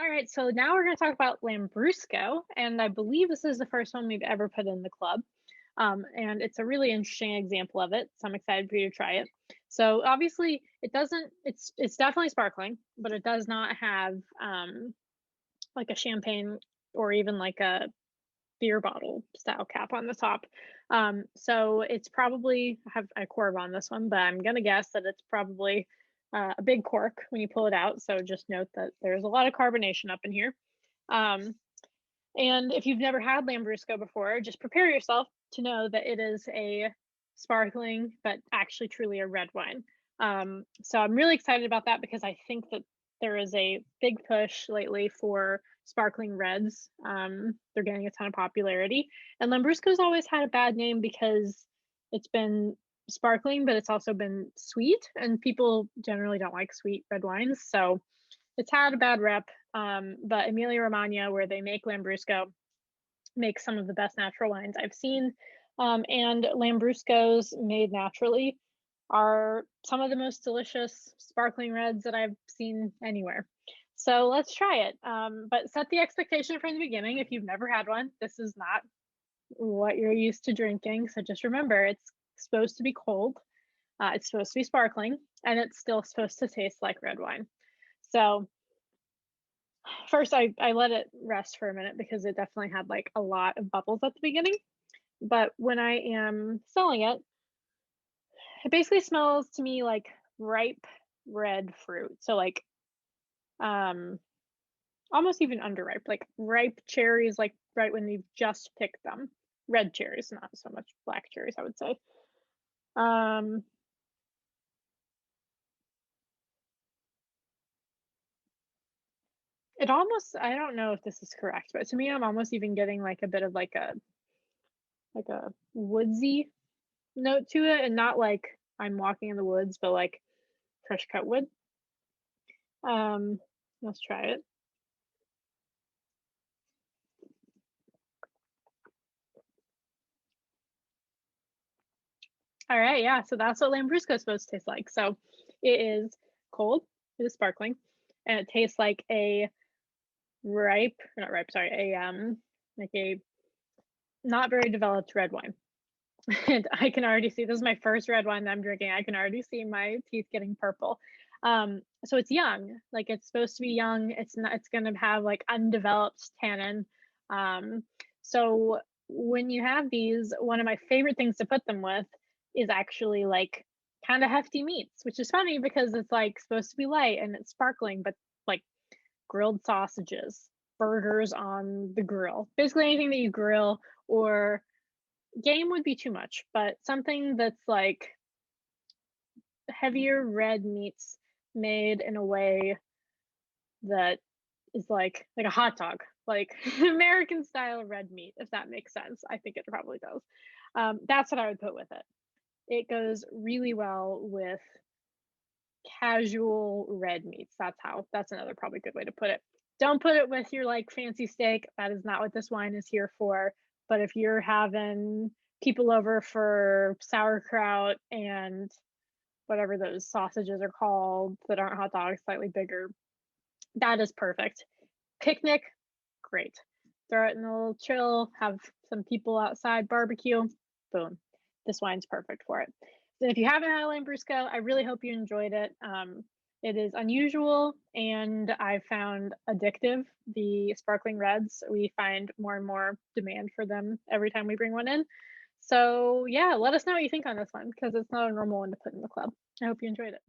All right, so now we're going to talk about Lambrusco, and I believe this is the first one we've ever put in the club. And it's a really interesting example of it, so I'm excited for you to try it. So obviously, it doesn't. It's definitely sparkling, but it does not have like a champagne or even like a beer bottle style cap on the top. So it's probably I have a cork on this one, but I'm gonna guess that it's probably a big cork when you pull it out. So just note that there's a lot of carbonation up in here. Um, and if you've never had Lambrusco before, just prepare yourself to know that it is a sparkling, but actually truly a red wine. So I'm really excited about that because I think that there is a big push lately for sparkling reds. They're getting a ton of popularity. And Lambrusco's always had a bad name because it's been sparkling, but it's also been sweet, and people generally don't like sweet red wines. So it's had a bad rep, but Emilia-Romagna, where they make Lambrusco, makes some of the best natural wines I've seen. And Lambruscos made naturally are some of the most delicious sparkling reds that I've seen anywhere. So let's try it. But set the expectation from the beginning. If you've never had one, this is not what you're used to drinking. So just remember, it's supposed to be cold. It's supposed to be sparkling, and it's still supposed to taste like red wine. So first, I let it rest for a minute because it definitely had like a lot of bubbles at the beginning. But when I am selling it, it basically smells to me like ripe red fruit. So like um almost even underripe, like ripe cherries, like right when you've just picked them. Red cherries, not so much black cherries, I would say. Um it almost, I don't know if this is correct, but to me I'm almost even getting like a bit of like a woodsy note to it, and not like I'm walking in the woods, but like fresh cut wood. Um, let's try it. All right, yeah. So that's what Lambrusco is supposed to taste like. So it is cold, it is sparkling, and it tastes like a ripe, not ripe, sorry, a like a not very developed red wine. And I can already see this is my first red wine that I'm drinking. I can already see my teeth getting purple. So it's young, like it's supposed to be young. It's not, it's gonna have like undeveloped tannin. Um, so when you have these, one of my favorite things to put them with is actually like kind of hefty meats, which is funny because it's like supposed to be light and it's sparkling, but like grilled sausages, burgers on the grill, basically anything that you grill, or game would be too much, but something that's like heavier red meats made in a way that is like a hot dog, like American style red meat, if that makes sense. I think it probably does. That's what I would put with it. It goes really well with casual red meats. That's another probably good way to put it. Don't put it with your like fancy steak. That is not what this wine is here for. But if you're having people over for sauerkraut and whatever those sausages are called that aren't hot dogs, slightly bigger, that is perfect. Picnic, great. Throw it in a little chill, have some people outside barbecue, boom. This wine's perfect for it. So if you haven't had a Lambrusco, I really hope you enjoyed it. It is unusual and I found addictive. The sparkling reds, we find more and more demand for them every time we bring one in. So yeah, let us know what you think on this one because it's not a normal one to put in the club. I hope you enjoyed it.